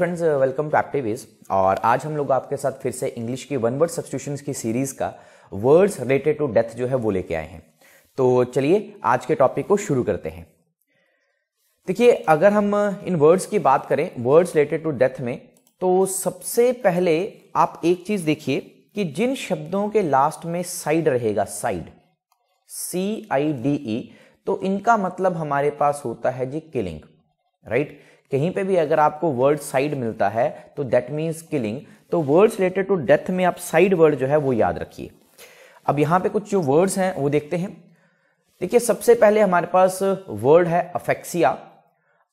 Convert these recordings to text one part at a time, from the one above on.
Friends, welcome to एक्टिविज। और आज हम लोग आपके साथ फिर से इंग्लिश की वन वर्ड सब्स्टिट्यूशंस की सीरीज का वर्ड्स रिलेटेड टू डेथ जो है वो लेके आए हैं। तो चलिए आज के टॉपिक को शुरू करते हैं। देखिए, अगर हम इन वर्ड्स की बात करें, वर्ड्स रिलेटेड टू डेथ में, तो सबसे पहले आप एक चीज देखिए कि जिन शब्दों के लास्ट में साइड रहेगा, साइड, CIDE, तो इनका मतलब हमारे पास होता है जी किलिंग, राइट। कहीं पे भी अगर आपको वर्ड साइड मिलता है तो दैट मीन्स किलिंग। तो वर्ड्स रिलेटेड टू डेथ में आप साइड वर्ड जो है वो याद रखिए। अब यहां पे कुछ जो वर्ड्स हैं वो देखते हैं। देखिए, सबसे पहले हमारे पास वर्ड है अफेक्सिया।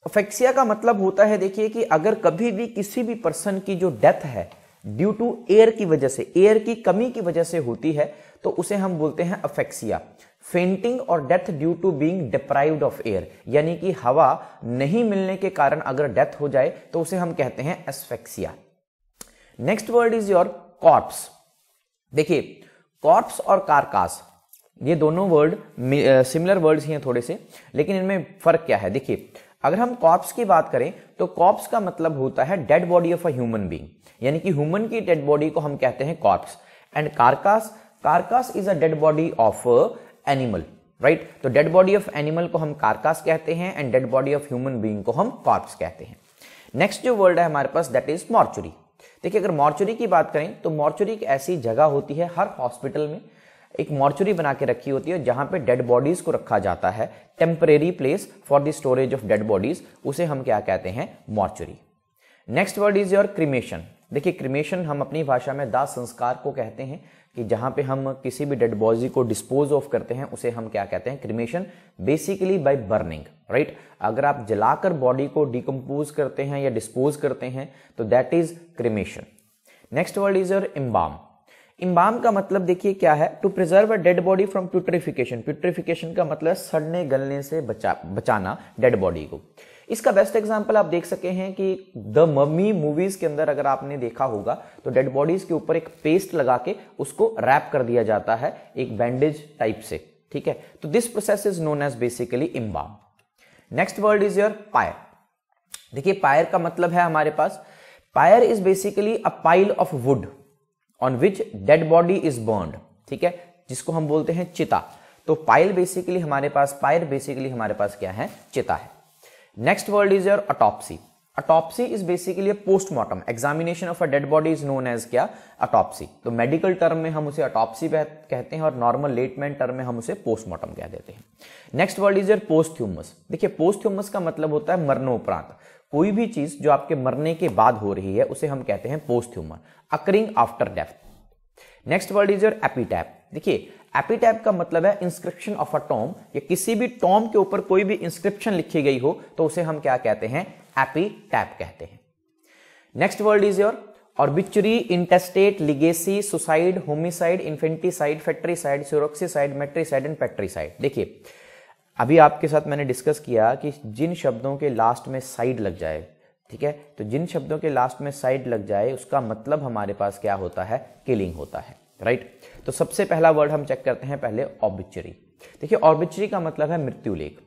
अफेक्सिया का मतलब होता है, देखिए, कि अगर कभी भी किसी भी पर्सन की जो डेथ है ड्यू टू एयर की वजह से, एयर की कमी की वजह से होती है, तो उसे हम बोलते हैं अफेक्सिया। फेंटिंग और death due to being deprived of air, यानी कि हवा नहीं मिलने के कारण अगर डेथ हो जाए तो उसे हम कहते हैं asphyxia. Next word is your corps. देखिए, कॉर्प्स और कारकास, ये दोनों वर्ड सिमिलर वर्ड्स ही हैं थोड़े से, लेकिन इनमें फर्क क्या है। देखिए, अगर हम कॉर्प्स की बात करें तो कॉर्प्स का मतलब होता है dead body of a human being, यानी कि ह्यूमन की डेड बॉडी को हम कहते हैं corps. And कारकास, कारकास is a dead body of animal, right. तो डेड बॉडी ऑफ एनिमल को हम कारकास कहते हैं and dead body of human being को हम कॉर्प्स कहते हैं। नेक्स्ट जो वर्ड है हमारे पास, दैट इज मॉर्चुरी। देखिए, अगर मॉर्चुरी की बात करें तो मॉर्चुरी एक ऐसी जगह होती है, हर हॉस्पिटल में एक मॉर्चुरी बना के रखी होती है जहां पे डेड बॉडीज को रखा जाता है, temporary place for the storage of dead bodies, उसे हम क्या कहते हैं, mortuary. Next word is your cremation. देखिए, क्रिमेशन हम अपनी भाषा में दाह संस्कार को कहते हैं, कि जहां पे हम किसी भी डेड बॉडी को डिस्पोज ऑफ करते हैं उसे हम क्या कहते हैं, cremation. Basically by burning, right. अगर आप जलाकर बॉडी को डिकम्पोज करते हैं या डिस्पोज करते हैं तो that is cremation. Next word is your embalm. Embalm का मतलब देखिए क्या है, to preserve a dead body from putrefaction. Putrefaction का मतलब सड़ने गलने से बचाना डेड बॉडी को। इसका बेस्ट एग्जांपल आप देख सके हैं कि द मम्मी मूवीज के अंदर अगर आपने देखा होगा तो डेड बॉडीज के ऊपर एक पेस्ट लगा के उसको रैप कर दिया जाता है एक बैंडेज टाइप से, ठीक है। तो this process is known as basically embalm. Next word is your pyre. देखिए, पायर का मतलब है हमारे पास, pyre is basically a pile of wood on which dead body is burned, ठीक है, जिसको हम बोलते हैं चिता। तो पाइल बेसिकली हमारे पास, पायर बेसिकली हमारे पास क्या है, चिता है। Next word is your autopsy. Autopsy is basically postmortem, examination of a dead body is known as क्या, ऑटोप्सी। तो मेडिकल टर्म में हम उसे ऑटोप्सी कहते हैं और नॉर्मल लेटमेंट टर्म में हम उसे पोस्टमार्टम कह देते हैं। Next word is your posthumous. देखिए, पोस्ट्ह्यूमस का मतलब होता है मरणोपरांत। कोई भी चीज जो आपके मरने के बाद हो रही है उसे हम कहते हैं posthumous, occurring after death. Next word is your epitaph. देखिए, एपिटैप का मतलब है इंस्क्रिप्शन ऑफ अ टॉम, या किसी भी टॉम के ऊपर कोई भी इंस्क्रिप्शन लिखी गई हो तो उसे हम क्या कहते हैं, एपिटैप कहते हैं। Next word is your obituary, intestate, legacy, suicide, homicide, infanticide, fratricide, uxoricide, matricide and patricide. देखिए, अभी आपके साथ मैंने डिस्कस किया कि जिन शब्दों के लास्ट में साइड लग जाए, ठीक है, तो जिन शब्दों के लास्ट में साइड लग जाए उसका मतलब हमारे पास क्या होता है, किलिंग होता है, राइट। तो सबसे पहला वर्ड हम चेक करते हैं पहले, ऑर्बिचुरी। देखिए, ऑर्बिचुरी का मतलब है मृत्यु लेख।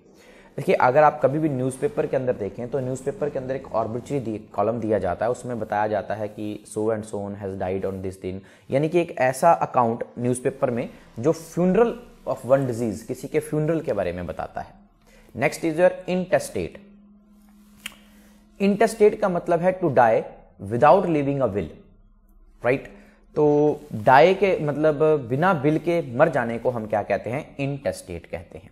देखिए, अगर आप कभी भी न्यूज़पेपर के अंदर देखें तो न्यूज़पेपर के अंदर एक ऑर्बिचुरी कॉलम दिया जाता है, उसमें बताया जाता है कि so and so has died on this दिन, यानी कि एक ऐसा अकाउंट न्यूज़पेपर में जो फ्यूनरल ऑफ वन डिजीज, किसी के फ्यूनरल के बारे में बताता है। Next is your intestate. Intestate का मतलब है to die without leaving a will, right. तो डाई के मतलब बिना विल के मर जाने को हम क्या कहते हैं, इंटेस्टेट कहते हैं।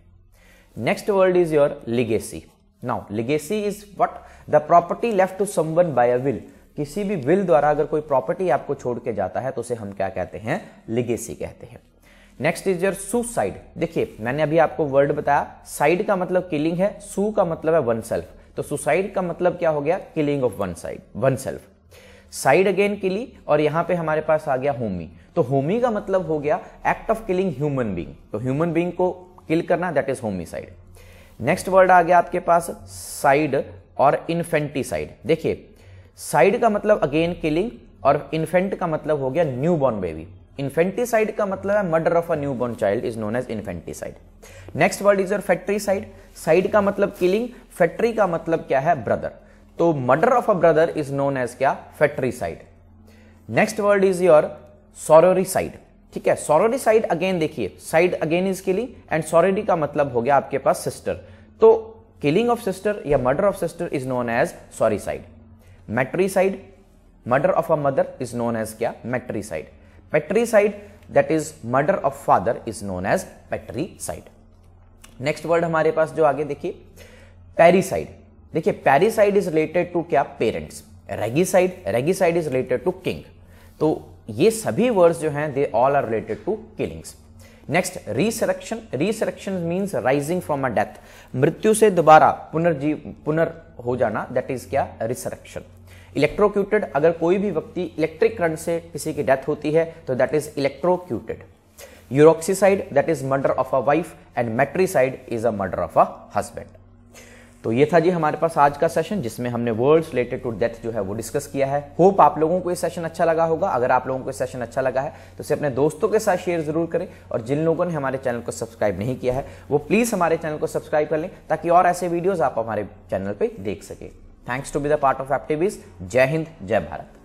Next word is your legacy. Now legacy is what, the property left to someone by a will. किसी भी विल द्वारा अगर कोई प्रॉपर्टी आपको छोड़ के जाता है तो उसे हम क्या कहते हैं, लिगेसी कहते हैं। Next is your suicide. देखिए, मैंने अभी आपको वर्ड बताया, साइड का मतलब किलिंग है, सू का मतलब है वन सेल्फ, तो सुसाइड का मतलब क्या हो गया, killing of one side, one self. Side again किली, और यहां पे हमारे पास आ गया होमी। तो होमी का मतलब हो गया act of killing human being, तो ह्यूमन बीइंग को किल करना, that is homicide. Next word आ गया आपके पास साइड और इन्फेंटिसाइड। देखिए, साइड का मतलब अगेन किलिंग और इन्फेंट का मतलब हो गया न्यू बॉर्न बेबी। इन्फेंटिसाइड का मतलब है murder of a new born child is known as infanticide. Next word is your fratricide. Side का मतलब किलिंग, फेट्री का मतलब क्या है, ब्रदर। तो murder of a brother is known as क्या? Fratricide. Next word is your sororicide. ठीक है, सोरोरिसाइड अगेन देखिए, side again is killing and sorori का मतलब हो गया आपके पास सिस्टर, तो किलिंग ऑफ सिस्टर या murder of sister is known as sororicide. Matricide, murder of a mother is known as क्या? Matricide. Patricide that is murder of father is known as patricide. Next word हमारे पास जो आगे देखिए, parricide. देखिए parricide is related to क्या? Parents. Regicide, regicide is related to king. तो ये सभी वर्ड्स जो हैं they all are related to killings. Next resurrection, resurrection means rising from a death, मृत्यु से दोबारा पुनर हो जाना, दैट इज क्या? रिसरेक्शन। इलेक्ट्रोक्यूटेड, अगर कोई भी व्यक्ति इलेक्ट्रिक करंट से किसी की डेथ होती है तो दैट इज इलेक्ट्रोक्यूटेड। यूरोक्सीसाइड that is murder of a wife and matricide is a murder of a husband. तो ये था जी हमारे पास आज का सेशन जिसमें हमने वर्ड्स रिलेटेड टू डेथ जो है वो डिस्कस किया है। होप आप लोगों को ये सेशन अच्छा लगा होगा। अगर आप लोगों को ये सेशन अच्छा लगा है तो इसे अपने दोस्तों के साथ शेयर जरूर करें, और जिन लोगों ने हमारे चैनल को सब्सक्राइब नहीं किया है वो प्लीज हमारे चैनल को सब्सक्राइब कर लें ताकि और ऐसे वीडियोस आप हमारे चैनल पर देख सके। Thanks to be the part of एप्टिविज। जय हिंद, जय भारत।